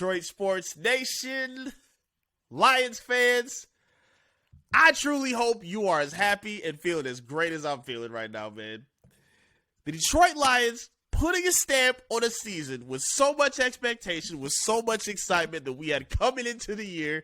Detroit Sports Nation, Lions fans, I truly hope you are as happy and feeling as great as I'm feeling right now, man. The Detroit Lions putting a stamp on a season with so much expectation, with so much excitement that we had coming into the year,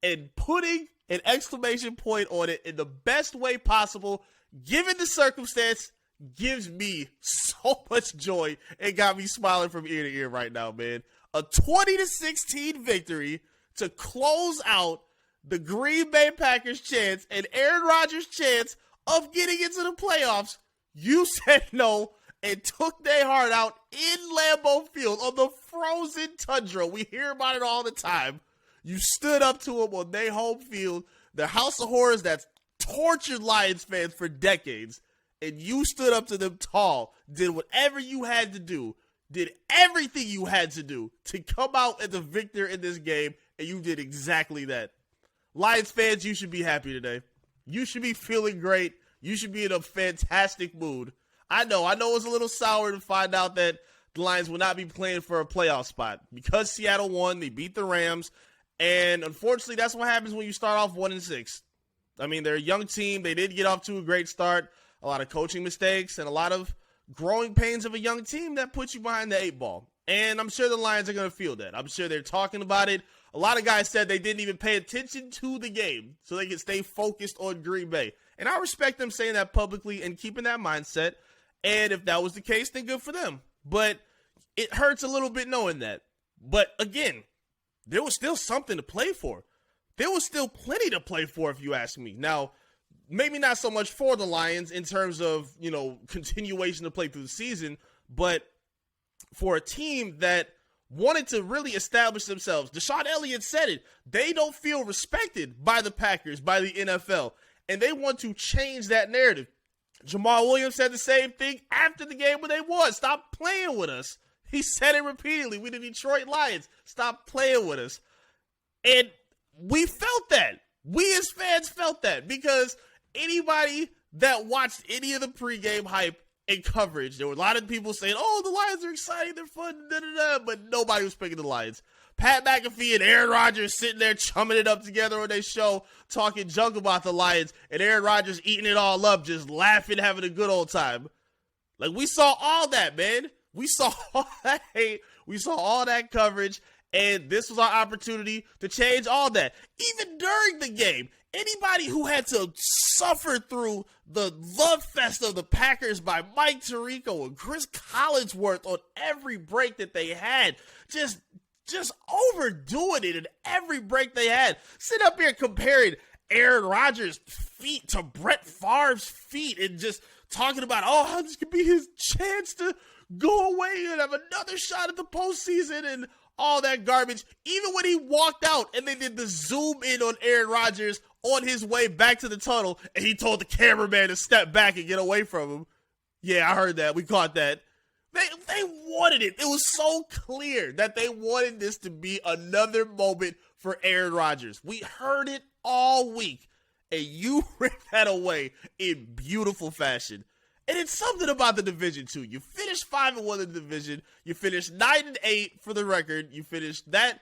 and putting an exclamation point on it in the best way possible, given the circumstance, gives me so much joy and got me smiling from ear to ear right now, man. A 20-16 victory to close out the Green Bay Packers' chance and Aaron Rodgers' chance of getting into the playoffs. You said no and took their heart out in Lambeau Field on the frozen tundra. We hear about it all the time. You stood up to them on their home field, the house of horrors that's tortured Lions fans for decades, and you stood up to them tall, did whatever you had to do, did everything you had to do to come out as the victor in this game, and you did exactly that. Lions fans, you should be happy today. You should be feeling great. You should be in a fantastic mood. I know it was a little sour to find out that the Lions will not be playing for a playoff spot. Because Seattle won, they beat the Rams, and unfortunately, that's what happens when you start off 1-6. I mean, they're a young team. They did get off to a great start. A lot of coaching mistakes and a lot of growing pains of a young team that puts you behind the 8 ball. And I'm sure the Lions are going to feel that. I'm sure they're talking about it. A lot of guys said they didn't even pay attention to the game so they could stay focused on Green Bay. And I respect them saying that publicly and keeping that mindset. And if that was the case, then good for them. But it hurts a little bit knowing that. But again, there was still something to play for. There was still plenty to play for, if you ask me. Now, maybe not so much for the Lions in terms of, continuation to play through the season, but for a team that wanted to really establish themselves. Deshaun Elliott said it. They don't feel respected by the Packers, by the NFL, and they want to change that narrative. Jamal Williams said the same thing after the game when they won. Stop playing with us. He said it repeatedly. We the Detroit Lions. Stop playing with us. And we felt that. We as fans felt that because anybody that watched any of the pregame hype and coverage, there were a lot of people saying, oh, the Lions are exciting, they're fun, but nobody was picking the Lions. Pat McAfee and Aaron Rodgers sitting there chumming it up together on their show, talking junk about the Lions, and Aaron Rodgers eating it all up, just laughing, having a good old time. Like, we saw all that, man. We saw all that hate. We saw all that coverage, and this was our opportunity to change all that. Even during the game, anybody who had to suffer through the love fest of the Packers by Mike Tirico and Chris Collinsworth on every break that they had, just overdoing it in every break they had. Sit up here comparing Aaron Rodgers' feet to Brett Favre's feet and just talking about, oh, how this could be his chance to go away and have another shot at the postseason and all that garbage. Even when he walked out and they did the zoom in on Aaron Rodgers on his way back to the tunnel and he told the cameraman to step back and get away from him. Yeah, I heard that. We caught that. They wanted it. It was so clear that they wanted this to be another moment for Aaron Rodgers. We heard it all week, and you ripped that away in beautiful fashion. And it's something about the division, too. You finished 5-1 in the division. You finished 9-8 for the record. You finished that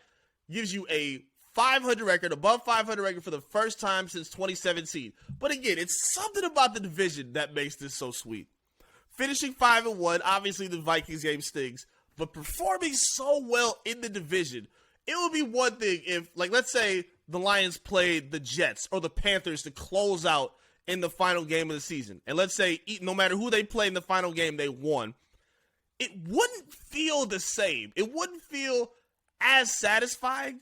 gives you a 500 record, above 500 record for the first time since 2017. But again, it's something about the division that makes this so sweet. Finishing 5-1, obviously the Vikings game stings, but performing so well in the division, it would be one thing if, like, let's say the Lions played the Jets or the Panthers to close out in the final game of the season. And let's say no matter who they played in the final game, they won. It wouldn't feel the same. It wouldn't feel as satisfying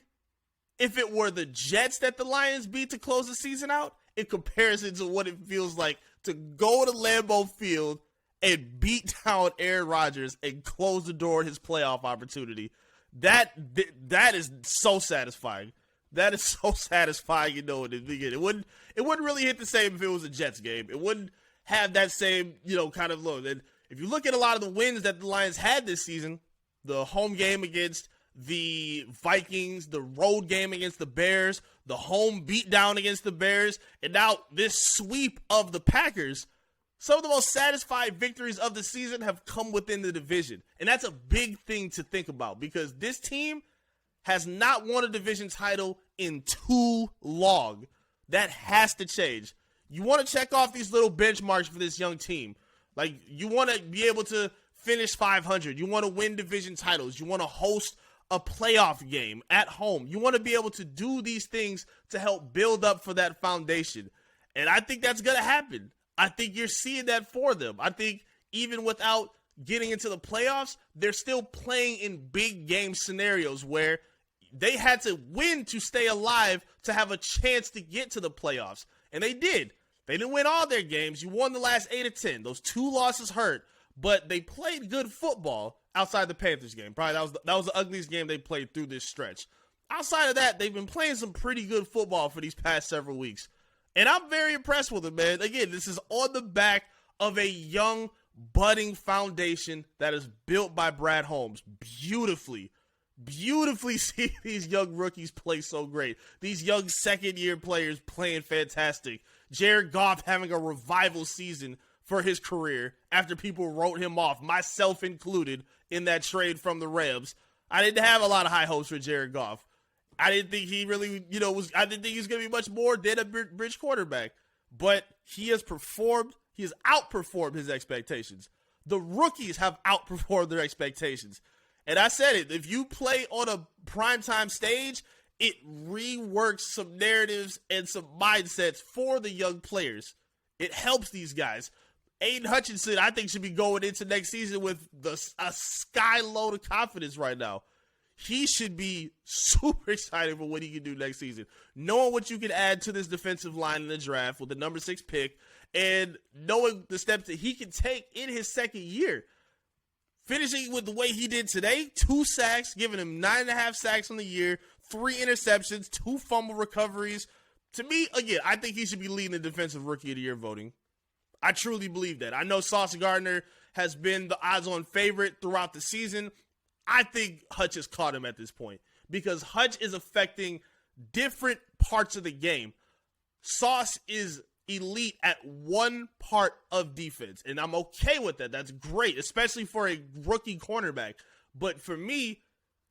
if it were the Jets that the Lions beat to close the season out in comparison to what it feels like to go to Lambeau Field and beat down Aaron Rodgers and close the door on his playoff opportunity. That is so satisfying. That is so satisfying, in the beginning. It wouldn't really hit the same if it was a Jets game. It wouldn't have that same, kind of look. And if you look at a lot of the wins that the Lions had this season, the home game against the Vikings, the road game against the Bears, the home beatdown against the Bears, and now this sweep of the Packers, some of the most satisfying victories of the season have come within the division. And that's a big thing to think about because this team has not won a division title in too long. That has to change. You want to check off these little benchmarks for this young team. Like, you want to be able to finish 500. You want to win division titles. You want to host a playoff game at home. You want to be able to do these things to help build up for that foundation. And I think that's going to happen. I think you're seeing that for them. I think even without getting into the playoffs, they're still playing in big game scenarios where they had to win to stay alive to have a chance to get to the playoffs. And they did. They didn't win all their games. You won the last 8 of 10. Those 2 losses hurt, but they played good football outside the Panthers game. Probably that was the ugliest game they played through this stretch. Outside of that, they've been playing some pretty good football for these past several weeks. And I'm very impressed with it, man. Again, this is on the back of a young, budding foundation that is built by Brad Holmes. Beautifully see these young rookies play so great. These young second-year players playing fantastic. Jared Goff having a revival season for his career after people wrote him off, myself included, in that trade from the Rams. I didn't have a lot of high hopes for Jared Goff. I didn't think he really, I didn't think he was going to be much more than a bridge quarterback. But he has performed. He has outperformed his expectations. The rookies have outperformed their expectations. And I said it, if you play on a primetime stage, it reworks some narratives and some mindsets for the young players. It helps these guys. Aiden Hutchinson, I think, should be going into next season with a sky load of confidence right now. He should be super excited for what he can do next season. Knowing what you can add to this defensive line in the draft with the number 6 pick and knowing the steps that he can take in his second year. Finishing with the way he did today, 2 sacks, giving him 9.5 sacks on the year, 3 interceptions, 2 fumble recoveries. To me, again, I think he should be leading the Defensive Rookie of the Year voting. I truly believe that. I know Sauce Gardner has been the odds-on favorite throughout the season. I think Hutch has caught him at this point because Hutch is affecting different parts of the game. Sauce is elite at one part of defense, and I'm okay with that. That's great, especially for a rookie cornerback. But for me,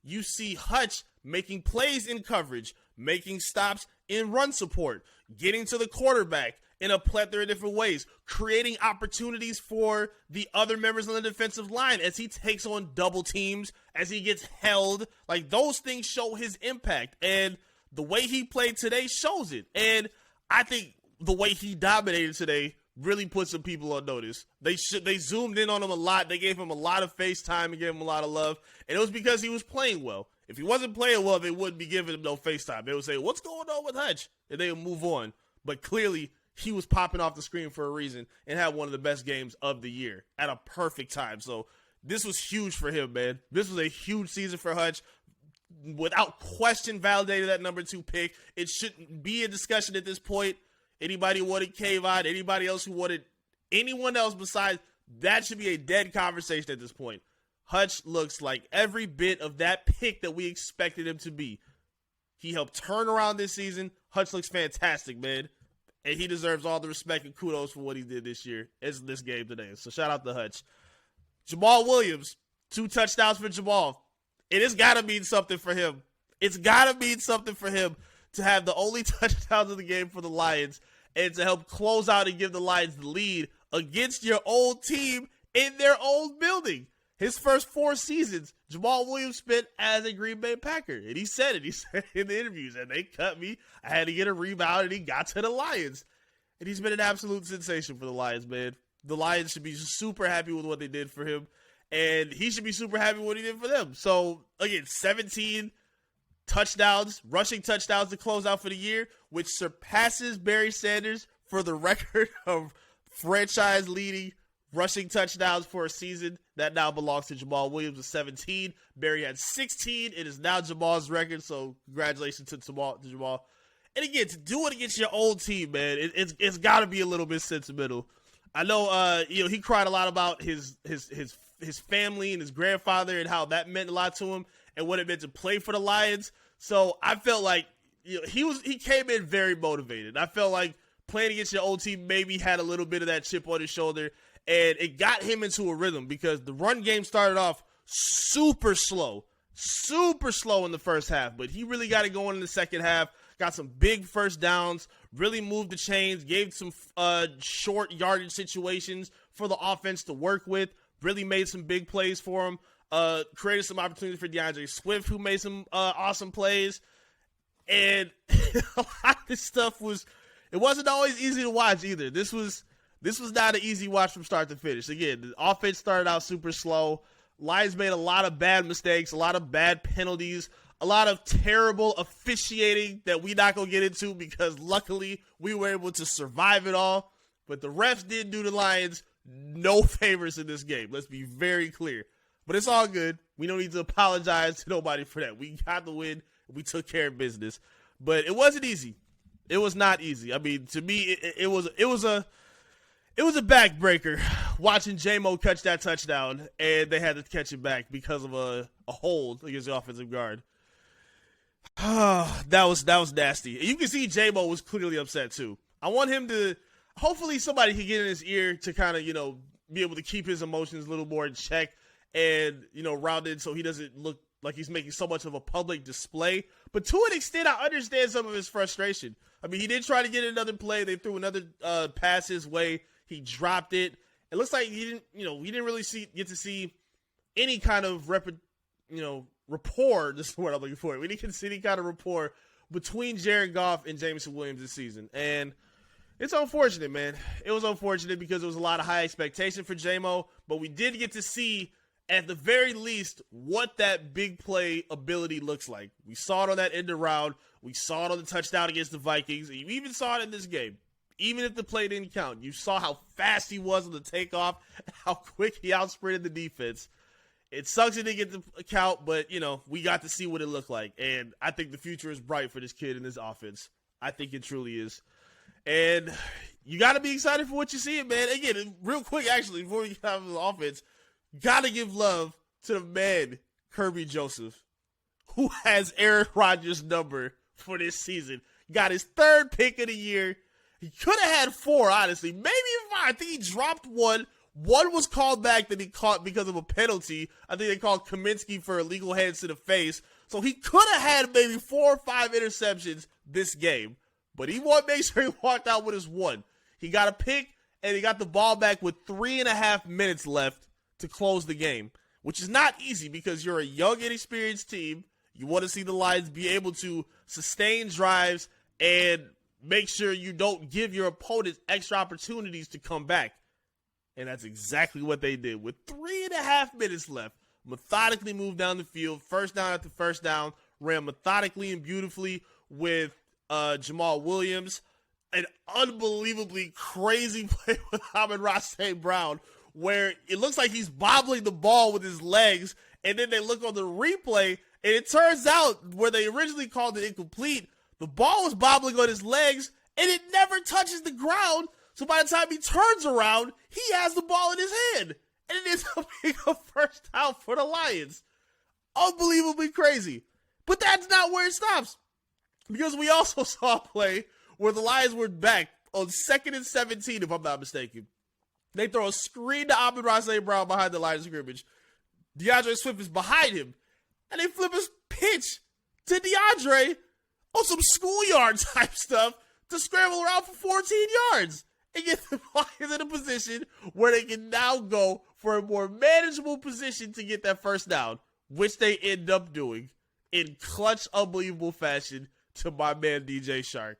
you see Hutch making plays in coverage, making stops in run support, getting to the quarterback in a plethora of different ways, creating opportunities for the other members on the defensive line as he takes on double teams, as he gets held. Like, those things show his impact, and the way he played today shows it. And I think the way he dominated today really put some people on notice. They zoomed in on him a lot. They gave him a lot of FaceTime and gave him a lot of love. And it was because he was playing well. If he wasn't playing well, they wouldn't be giving him no FaceTime. They would say, "What's going on with Hutch?" And they would move on. But clearly, he was popping off the screen for a reason and had one of the best games of the year at a perfect time. So this was huge for him, man. This was a huge season for Hutch. Without question, validated that number 2 pick. It shouldn't be a discussion at this point. Anybody who wanted Kayvon, anybody else who wanted anyone else besides, that should be a dead conversation at this point. Hutch looks like every bit of that pick that we expected him to be. He helped turn around this season. Hutch looks fantastic, man. And he deserves all the respect and kudos for what he did this year in this game today. So shout out to Hutch. Jamal Williams, 2 touchdowns for Jamal. It has got to mean something for him. It's got to mean something for him to have the only touchdowns of the game for the Lions and to help close out and give the Lions the lead against your old team in their old building. His first 4 seasons, Jamal Williams spent as a Green Bay Packer. And he said it. He said it in the interviews. And they cut me. I had to get a rebound, and he got to the Lions. And he's been an absolute sensation for the Lions, man. The Lions should be super happy with what they did for him. And he should be super happy with what he did for them. So, again, 17 touchdowns, rushing touchdowns to close out for the year, which surpasses Barry Sanders for the record of franchise-leading rushing touchdowns for a season. That now belongs to Jamal Williams with 17. Barry had 16. It is now Jamal's record, so congratulations to Jamal. And again, to do it against your old team, man, it's got to be a little bit sentimental. I know, he cried a lot about his family and his grandfather and how that meant a lot to him and what it meant to play for the Lions. So I felt like he came in very motivated. I felt like playing against your old team maybe had a little bit of that chip on his shoulder. And it got him into a rhythm because the run game started off super slow. super slow in the first half, but he really got it going in the second half. Got some big first downs, really moved the chains, gave some short yardage situations for the offense to work with, really made some big plays for him, created some opportunities for DeAndre Swift, who made some awesome plays. And a lot of this stuff it wasn't always easy to watch either. This was not an easy watch from start to finish. Again, the offense started out super slow. Lions made a lot of bad mistakes, a lot of bad penalties, a lot of terrible officiating that we're not going to get into because luckily we were able to survive it all. But the refs did do the Lions no favors in this game. Let's be very clear. But it's all good. We don't need to apologize to nobody for that. We got the win. We took care of business. But it wasn't easy. It was not easy. I mean, to me, it was a backbreaker watching J-Mo catch that touchdown, and they had to catch it back because of a hold against the offensive guard. That was nasty. And you can see J-Mo was clearly upset too. I want him to, hopefully somebody can get in his ear to kind of, be able to keep his emotions a little more in check and, rounded so he doesn't look like he's making so much of a public display. But to an extent, I understand some of his frustration. I mean, he did try to get another play. They threw another pass his way. He dropped it. It looks like he didn't really get to see any kind of rapport. This is what I'm looking for. We didn't see any kind of rapport between Jared Goff and Jameson Williams this season. And it's unfortunate, man. It was unfortunate because there was a lot of high expectation for J-Mo, but we did get to see, at the very least, what that big play ability looks like. We saw it on that end around. We saw it on the touchdown against the Vikings. You even saw it in this game. Even if the play didn't count, you saw how fast he was on the takeoff, how quick he outsprinted the defense. It sucks it didn't get the count, but, we got to see what it looked like. And I think the future is bright for this kid in this offense. I think it truly is. And you got to be excited for what you see, man. Again, real quick, actually, before we get out of the offense, got to give love to the man, Kirby Joseph, who has Aaron Rodgers' number for this season. Got his third pick of the year. He could have had 4, honestly. Maybe 5. I think he dropped 1. 1 was called back that he caught because of a penalty. I think they called Kaminsky for illegal hands to the face. So he could have had maybe 4 or 5 interceptions this game. But he made sure he walked out with his 1. He got a pick, and he got the ball back with 3.5 minutes left to close the game, which is not easy because you're a young, inexperienced team. You want to see the Lions be able to sustain drives and make sure you don't give your opponents extra opportunities to come back. And that's exactly what they did. With 3.5 minutes left, methodically moved down the field, first down after first down, ran methodically and beautifully with Jamal Williams. An unbelievably crazy play with Amon-Ra St. Brown, where it looks like he's bobbling the ball with his legs, and then they look on the replay, and it turns out where they originally called it incomplete, the ball was bobbling on his legs, and it never touches the ground. So by the time he turns around, he has the ball in his hand. And it ends up being a first down for the Lions. Unbelievably crazy. But that's not where it stops. Because we also saw a play where the Lions were back on 2nd and 17, if I'm not mistaken. They throw a screen to Amon-Ra St. Brown behind the line of scrimmage. DeAndre Swift is behind him. And they flip his pitch to DeAndre on some schoolyard type stuff to scramble around for 14 yards and get the Lions in a position where they can now go for a more manageable position to get that first down, which they end up doing in clutch, unbelievable fashion to my man DJ Shark.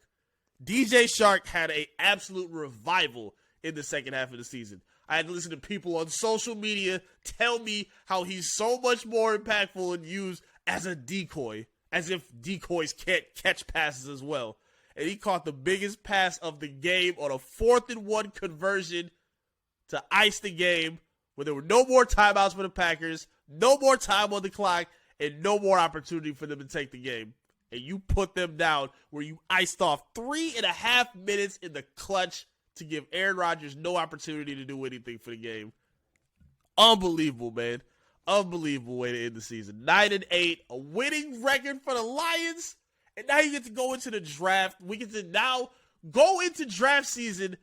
DJ Shark had an absolute revival in the second half of the season. I had to listen to people on social media tell me how he's so much more impactful and used as a decoy, as if decoys can't catch passes as well. And he caught the biggest pass of the game on a 4th and 1 conversion to ice the game where there were no more timeouts for the Packers, no more time on the clock, and no more opportunity for them to take the game. And you put them down where you iced off 3.5 minutes in the clutch to give Aaron Rodgers no opportunity to do anything for the game. Unbelievable, man. Unbelievable way to end the season. 9-8, a winning record for the Lions. And now you get to go into the draft. We get to now go into draft season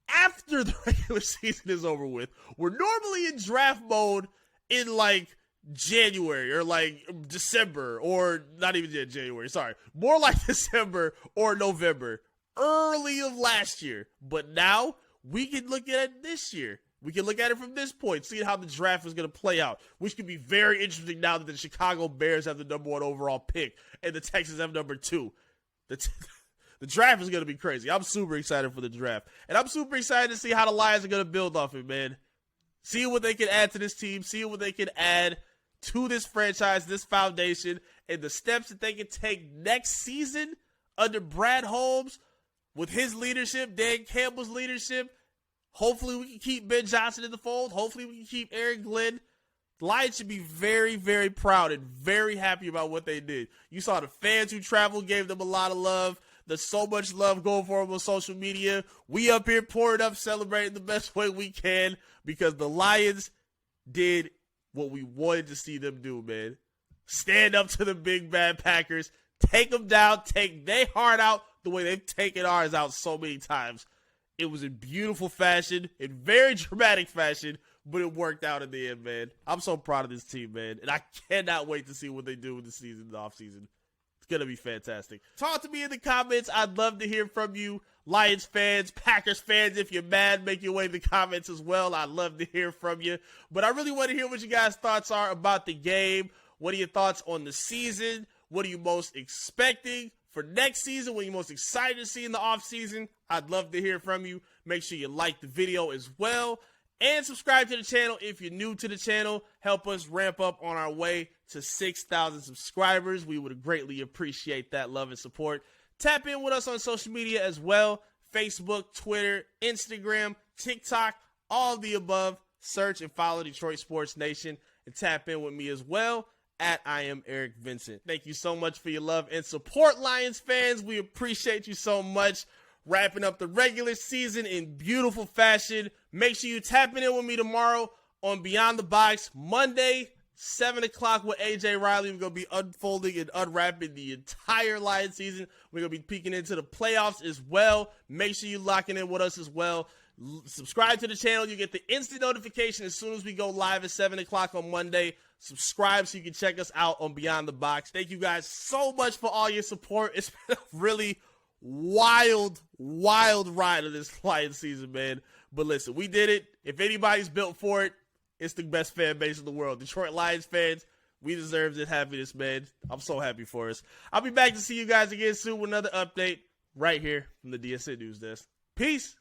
after the regular season is over with. We're normally in draft mode in like January or like December, or not even yet January, sorry. More like December or November, early of last year. But now we can look at it this year. We can look at it from this point, see how the draft is going to play out, which can be very interesting now that the Chicago Bears have the #1 overall pick and the Texans have #2. The draft is going to be crazy. I'm super excited for the draft. And I'm super excited to see how the Lions are going to build off it, man. See what they can add to this team, see what they can add to this franchise, this foundation, and the steps that they can take next season under Brad Holmes with his leadership, Dan Campbell's leadership. Hopefully we can keep Ben Johnson in the fold. Hopefully we can keep Aaron Glenn. The Lions should be very, very proud and very happy about what they did. You saw the fans who traveled, gave them a lot of love. There's so much love going for them on social media. We up here pouring up, celebrating the best way we can because the Lions did what we wanted to see them do, man. Stand up to the big bad Packers. Take them down. Take their heart out the way they've taken ours out so many times. It was in beautiful fashion, in very dramatic fashion, but it worked out in the end, man. I'm so proud of this team, man, and I cannot wait to see what they do in the season, the offseason. It's going to be fantastic. Talk to me in the comments. I'd love to hear from you, Lions fans, Packers fans. If you're mad, make your way in the comments as well. I'd love to hear from you. But I really want to hear what you guys' thoughts are about the game. What are your thoughts on the season? What are you most expecting for next season? What are you most excited to see in the offseason? I'd love to hear from you. Make sure you like the video as well. And subscribe to the channel if you're new to the channel. Help us ramp up on our way to 6,000 subscribers. We would greatly appreciate that love and support. Tap in with us on social media as well. Facebook, Twitter, Instagram, TikTok, all of the above. Search and follow Detroit Sports Nation and tap in with me as well at I am Eric Vincent. Thank you so much for your love and support, Lions fans. We appreciate you so much. Wrapping up the regular season in beautiful fashion. Make sure you tap in with me tomorrow on Beyond the Box. Monday, 7 o'clock with AJ Riley. We're going to be unfolding and unwrapping the entire Lions season. We're going to be peeking into the playoffs as well. Make sure you're locking in with us as well. Subscribe to the channel. You get the instant notification as soon as we go live at 7 o'clock on Monday. Subscribe so you can check us out on Beyond the Box. Thank you guys so much for all your support. It's been a really wild ride of this Lions season, man. But listen, we did it. If anybody's built for it, it's the best fan base in the world. Detroit Lions fans, we deserve this happiness, man. I'm so happy for us. I'll be back to see you guys again soon with another update right here from the DSN News Desk. Peace.